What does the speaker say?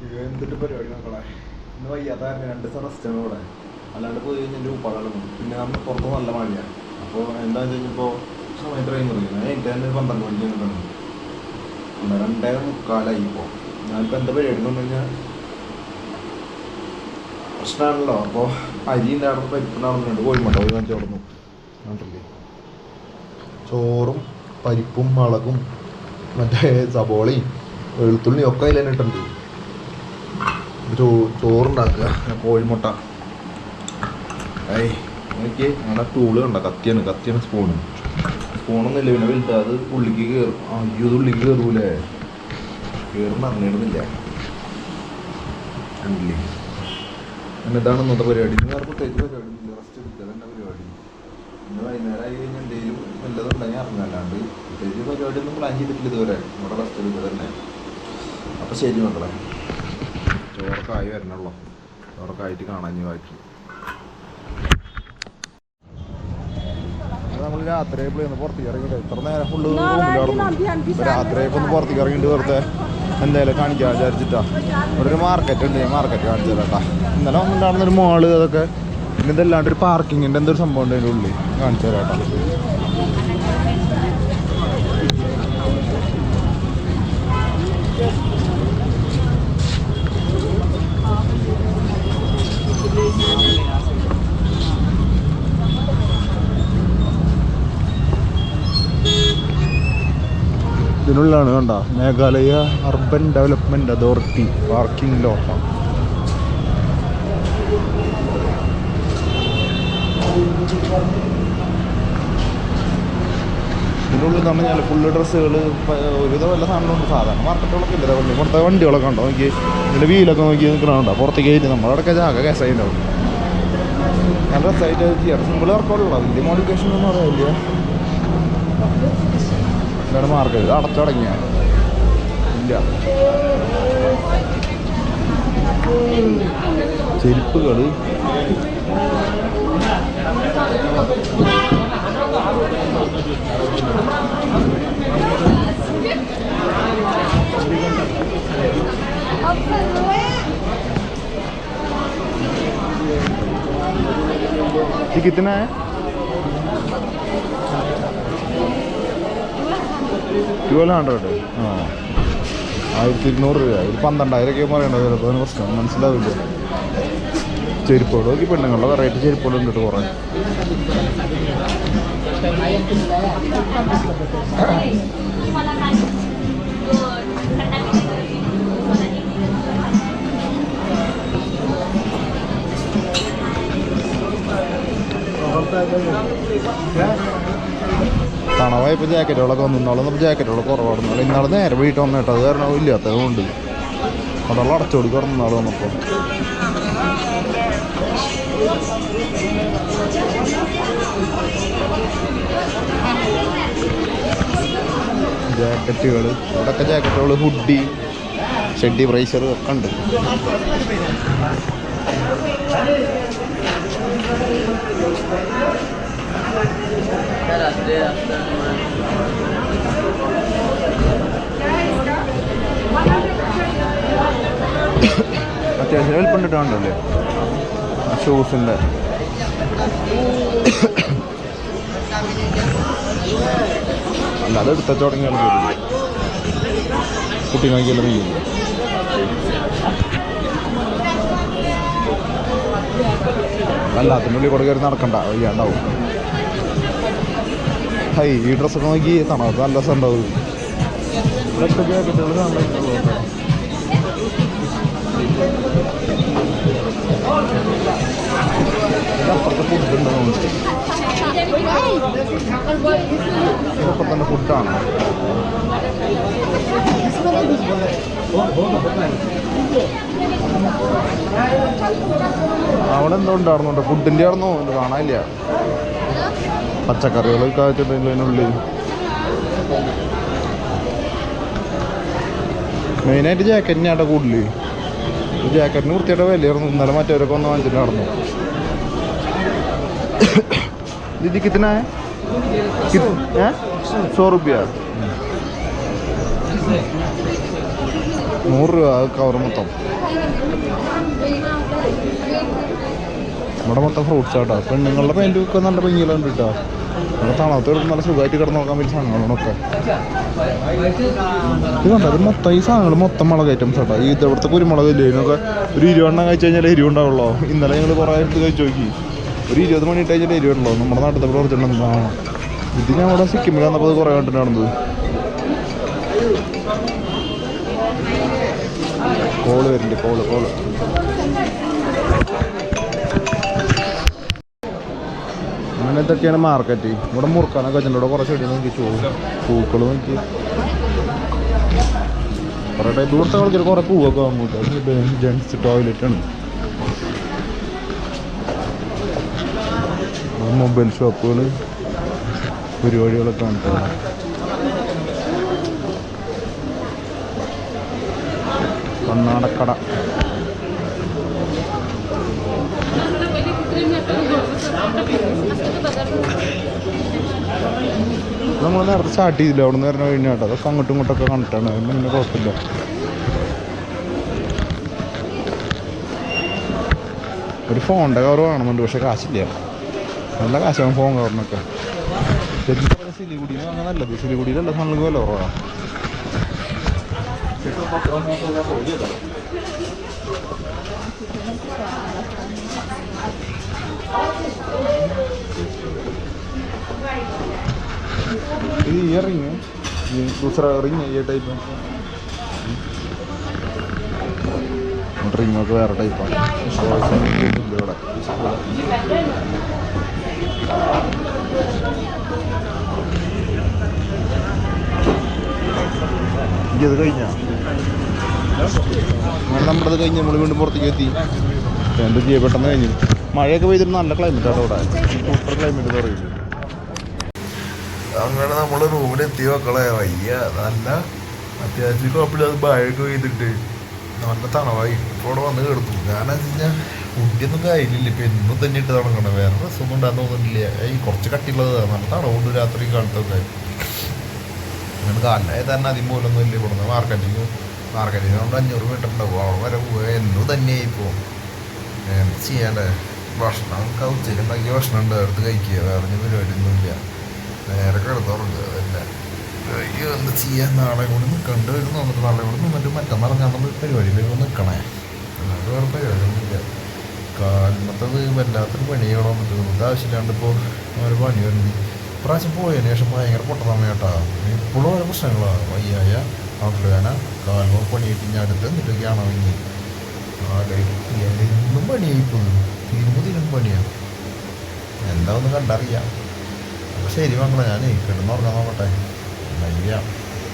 എന്തിട്ട് പരിപാടി മക്കളെ ഇന്ന് വയ്യാത്ത 2 ദിവസം റെസ്റ്റാണ് ഇവിടെ. അല്ലാണ്ട് പോയി കഴിഞ്ഞാൽ എൻ്റെ ഉപ്പാടാണ്. പിന്നെ നമ്മൾ പുറത്ത് നല്ല മഴയാണ്. അപ്പോൾ എന്താണെന്ന് വെച്ചാൽ സമയം ട്രെയിൻ പറയുന്നത് എനിക്ക് തന്നെ 12 മണിക്ക് കിട്ടണം. 2:45 ഇപ്പോൾ. ഞാനിപ്പോൾ എന്താ പരിപാടി എന്ന് പറഞ്ഞു കഴിഞ്ഞാൽ പ്രശ്നമാണല്ലോ. അപ്പോൾ അരി ഉണ്ടായിരുന്നു, പരിപ്പുണ്ടാവുന്നുണ്ട്, കോഴിമുട്ട പോയി വാങ്ങിച്ചു കൊടുന്നു. കണ്ടില്ലേ, ചോറും പരിപ്പും മുളകും മറ്റേ സബോളയും വെളുത്തുള്ളിയും ഒക്കെ അതിൽ തന്നെ ഇട്ടുണ്ട്. ചോറുണ്ടാക്കുക, കോഴിമുട്ട. എനിക്ക് അങ്ങനെ ടൂള് കണ്ട കത്തിയാണ് സ്പൂണൊന്നും ഇല്ല. പിന്നെ വലുത് അത് ഉള്ളിക്ക് കയറും. അയ്യോ, ഇത് ഉള്ളിക്ക് കയറൂലേ, കയറുന്ന അറിഞ്ഞിടുന്നില്ല. കണ്ടില്ലേ, എന്നിട്ടാണ് ഇന്നത്തെ പരിപാടി. ഇന്ന് വേറെ പ്രത്യേകിച്ച് പരിപാടി ഇല്ല, റെസ്റ്റ് എടുക്കുക എൻ്റെ പരിപാടി. ഇന്ന് വൈകുന്നേരം ആയി കഴിഞ്ഞാൽ എന്തെങ്കിലും നല്ലതുണ്ടെങ്കിൽ അറിഞ്ഞല്ലാണ്ട് പ്രത്യേകിച്ച് പരിപാടിയൊന്നും പ്ലാൻ ചെയ്തിട്ടില്ല ഇതുവരെ. ഇവിടെ റെസ്റ്റ് എടുക്കുക തന്നെ. അപ്പോൾ ശരി മക്കളെ, ചോറൊക്കെ ആയി വരണല്ലോ. ചോറൊക്കെ ആയിട്ട് കാണാൻ വായിക്കും. നമ്മൾ രാത്രിയായപ്പോൾ ഒന്ന് പുറത്തേക്ക് ഇറങ്ങിയിട്ട് ഇത്ര നേരം ഫുള്ള് റൂമിലായിരുന്നു. രാത്രിയായപ്പോൾ ഒന്ന് പുറത്തേക്ക് ഇറങ്ങിയിട്ട് വെറുതെ എന്തായാലും കാണിക്കാൻ വിചാരിച്ചിട്ടാ. ഇവിടെ ഒരു മാർക്കറ്റ് ഉണ്ട്, മാർക്കറ്റ് കാണിച്ചു തരാട്ടാ. ഇന്നലെ ഒന്നുണ്ടായിരുന്നൊരു മോള്, അതൊക്കെ പിന്നെ ഇതല്ലാണ്ട് ഒരു പാർക്കിങ്ങിൻ്റെ എന്തൊരു സംഭവം ഉണ്ട് അതിൻ്റെ ഉള്ളിൽ, കാണിച്ചു തരാട്ടാ. ഇതിനുള്ളിലാണ് കണ്ട Meghalaya urban development authority parking ലോട്ടാണ്. ഇതിനുള്ളിൽ എന്ന് പറഞ്ഞാൽ ഫുള്ള് ഡ്രസ്സുകൾ, ഒരുവിധം വല്ല സാധനമുണ്ട്. സാധാരണ മാർക്കറ്റുകളൊക്കെ ഇല്ല. വണ്ടി പുറത്തെ വണ്ടികളൊക്കെ ഉണ്ടോ നോക്കി, ഇതിൻ്റെ വീലൊക്കെ നോക്കി നിൽക്കണുണ്ടോ. പുറത്തേക്ക് ആയിട്ട് നമ്മളവിടെയൊക്കെ ജാഗ കേസായിട്ടുണ്ടാവും. നല്ല രസമായിട്ട് ചെയ്യാറ്. സിമ്പിൾ വർക്കൗട്ടുള്ളൂ, വലിയ മോഡിഫിക്കേഷൻ ഒന്നും അറിയില്ല. എന്താണ് മാർക്കറ്റ് ഇത് അടച്ചടങ്ങിയ ഇല്ല. ചെരുപ്പുകൾ, कितना है? 1200. 1200 രൂപ. ഒരു 12,000 പറയണ്ടത്. ചിലപ്പോൾ അതിന് പ്രശ്നം മനസ്സിലാവില്ല. ചെരുപ്പുകൾ നോക്കി പെണ്ണുങ്ങളുടെ വെറൈറ്റി ചെരുപ്പുകളുണ്ട് കേട്ടോ കുറേ. തണവായപ്പോൾ ജാക്കറ്റുകളൊക്കെ വന്നു. ഇന്നാളെ നമ്മൾ ജാക്കറ്റുകളൊക്കെ കുറവായിരുന്നു. ഇന്നാളെ നേരെ വീട്ടിൽ വന്നു കേട്ടോ. അത് കാരണം ഇല്ലാത്തത് കൊണ്ട് അതെല്ലാം അടച്ചോടി കിടന്ന നാൾ വന്നപ്പോൾ. ജാക്കറ്റുകൾ, ഇവിടെയൊക്കെ ജാക്കറ്റുകൾ, ഹുഡി, ഷെഡി, ബ്രൈസർ ഒക്കെ ഉണ്ട്. അത്യാവശ്യം വലിപ്പണ്ടിട്ടുണ്ടല്ലേ ഷൂസിൻ്റെ. അല്ലാതെ എടുത്ത തുടങ്ങിയാൽ കുട്ടി നോക്കിയല്ലോ നീ. എല്ലാത്തിൻ്റെ ഉള്ളിൽ കൂടെ കയറി നടക്കണ്ട, വയ്യാണ്ടാവും. ഹൈ, ഈ ഡ്രസ്സൊക്കെ നോക്കി തണുപ്പ് നല്ല രസം ഉണ്ടാവും. ഇതൊക്കെ ജാക്കറ്റുകൾ കാണുന്നുള്ളൂ. അപ്പുറത്തെ ഫുഡുണ്ട് നമുക്ക്. ഇതൊക്കെ തന്നെ ഫുഡാണ്. അവിടെ എന്തോ ഉണ്ടായിരുന്നുണ്ട്, ഫുഡിൻ്റെ ആയിരുന്നു കാണാനില്ല. പച്ചക്കറികളൊക്കെ വെച്ചിട്ടില്ല അതിനുള്ളിൽ. മെയിനായിട്ട് ജാക്കറ്റിന് ആട്ടെ കൂടുതൽ. ജാക്കറ്റിന് വൃത്തിയായിട്ട് വിലയായിരുന്നു. ഇന്നലെ മറ്റവരൊക്കെ ഒന്ന് വാങ്ങിച്ചിട്ട് നടന്നു. दीदी कितना है? 100 रुपया. 100 രൂപ കവർ മൊത്തം. നമ്മുടെ മൊത്തം ഫ്രൂട്ട്സ് ആട്ടോ. പെണ്ണുങ്ങളുടെ പെയിൻറ്റ് ഒക്കെ നല്ല ഭംഗിയിലുണ്ട് കേട്ടോ. നമ്മുടെ തണുത്ത് നല്ല സുഖമായിട്ട് കിടന്ന് നോക്കാൻ പറ്റിയ സാധനങ്ങളൊക്കെ ഇത് കണ്ടോ. ഇത് മൊത്തം ഈ സാധനങ്ങൾ മൊത്തം മുളക് ഐറ്റംസ് ആട്ടോ. ഈ ഇവിടുത്തെ കുരുമുളക് ഇല്ലേ ഇതിനൊക്കെ ഒരു 20 എണ്ണം കഴിച്ച് കഴിഞ്ഞാൽ എരിവ് ഉണ്ടാവുള്ളൂ. ഇന്നലെ ഞങ്ങൾ കുറേ എടുത്ത് കഴിച്ച് നോക്കി. ഒരു 20 മണി ഇട്ട് കഴിഞ്ഞാൽ എരിവുള്ളൂ. നമ്മുടെ നാട്ടിൽ പ്രവർത്തിച്ചിട്ടുണ്ടെന്നാണ്. ഇത് ഞാൻ അവിടെ സിക്കിമിൽ വന്നപ്പോൾ അത് കുറേ കണ്ടിട്ടുണ്ടായിരുന്നത്. കോള് വരുന്നുണ്ട്. കോള് അങ്ങനെ ഇതൊക്കെയാണ് മാർക്കറ്റ്. ഇവിടെ മുറുക്കാനൊക്കെ വെച്ചിട്ടുണ്ട്. ഇവിടെ കുറേ ചെടി നോക്കി പൂക്കൾ നോക്കി കുറേ ടൈപ്പ്. ഇവിടുത്തെ കളിച്ചിട്ട് കുറേ പൂവൊക്കെ വാങ്ങൂട്ടോ. ജെൻസ് ടോയ്ലറ്റാണ്. മൊബൈൽ ഷോപ്പുകൾ പരിപാടികളൊക്കെ ഉണ്ട്. കണ്ണാടക്കട നമ്മൾ നേരത്തെ സ്റ്റാർട്ട് ചെയ്തില്ല. അവിടെ നിന്ന് വരണ കഴിഞ്ഞാട്ടോ. അതൊക്കെ അങ്ങോട്ടും ഇങ്ങോട്ടൊക്കെ കണ്ടിട്ടാണ്. അതിന് പിന്നെ കുഴപ്പമില്ല. ഒരു ഫോണിൻ്റെ കവർ വേണമെന്നുണ്ട്. പക്ഷെ കാശില്ല. നല്ല കാശാകും ഫോൺ കവറിനൊക്കെ. ശരിക്കും പറഞ്ഞാൽ സിലിഗുഡിയിൽ അങ്ങനെ നല്ലത്. സിലിഗുഡിയിലല്ല സാധനങ്ങൾക്ക് വില കുറവാണ്. ഇത് ഈ റിങ് दूसरा रिंग है ये टाइप में. റിങ്ങൊക്കെ വേറെ ടൈപ്പാണ്. ഇവിടെ ഇത് കഴിഞ്ഞാ അങ്ങനെ നമ്മുടെ അത് കഴിഞ്ഞ് നമ്മൾ വീണ്ടും പുറത്തേക്ക് എത്തി. എന്ത് ചെയ്യാൻ പെട്ടെന്ന് കഴിഞ്ഞു. മഴയൊക്കെ പെയ്തിട്ട് നല്ല ക്ലൈമറ്റ് ആണ് ഇവിടെ. സൂപ്പർ ക്ലൈമറ്റ് പറയുന്നത്. അങ്ങനെ നമ്മൾ റൂമിലെത്തി മക്കളെ. വയ്യ. നല്ല അത്യാവശ്യം കുഴപ്പമില്ലാതെ മഴയൊക്കെ പെയ്തിട്ട് നല്ല തണവായി. ഇപ്പോൾ ഇവിടെ വന്ന് കിടന്നു. കാരണം വെച്ച് കഴിഞ്ഞാൽ കുട്ടിയൊന്നും കാര്യമില്ല. ഇപ്പം എന്നും തന്നെ ഇട്ട് തുടങ്ങണം. വേറെ രസമൊന്നും ഉണ്ടാകാൻ തോന്നുന്നില്ല. ഈ കുറച്ച് കട്ടിയുള്ളത് നല്ല തണവുണ്ട് രാത്രി കാലത്തൊക്കെ. അങ്ങനെ കാലായ തന്നെ അതിന് പോലൊന്നും ഇല്ല. ഇവിടുന്ന് മാർക്കറ്റിങ് കൊണ്ട് 500 മീറ്റർ ഉണ്ടാവും. അവിടെ വരെ പോവുക എന്നും തന്നെയായി ഇപ്പോൾ. എന്ത് ചെയ്യാണ്ടേ. ഭക്ഷണം ഉച്ചയ്ക്ക് ഉണ്ടാക്കിയ ഭക്ഷണം ഉണ്ട്. അടുത്ത് കഴിക്കുക. വേറെ പരിപാടിയൊന്നുമില്ല. നേരെ കിടന്നുറങ്ങുക. അതന്നെ. എന്ത് ചെയ്യാൻ. നാളെ കൂടി നിൽക്കേണ്ടി വരും തോന്നിട്ട്. നാളെ കൂടി നിന്നിട്ട് മറ്റന്നാൾ ഞാൻ പരിപാടിയിലേക്ക് നിൽക്കണേ. അല്ലാതെ വേറെ പരിപാടിയൊന്നുമില്ല. കാലത്തത് വല്ലാത്തൊരു പണിയോടെ വന്നിട്ട് ഇത് ആവശ്യമില്ലാണ്ട് ഇപ്പോൾ ഒരു പണി വരുന്നത്. ഇപ്രാവശ്യം പോയതിന് ശേഷം ഭയങ്കര പൊട്ടത്തമ്മയാട്ടാ. ഇപ്പോഴും ഓരോ പ്രശ്നങ്ങളാണ്. വയ്യായ ആട്ടുവേന കാൽമ പണിയിട്ട് ഞാൻ അടുത്ത് എന്നിട്ടൊക്കെയാണോ ഇനി ഇന്നും പണിയായിപ്പോൾ. തീരുമ്പോൾ പണിയാണ്. എന്താ ഒന്ന് കണ്ടറിയാം. ശരി മക്കളെ, ഞാൻ കിടന്നുറങ്ങാൻ നോക്കട്ടെ. വയ്യ.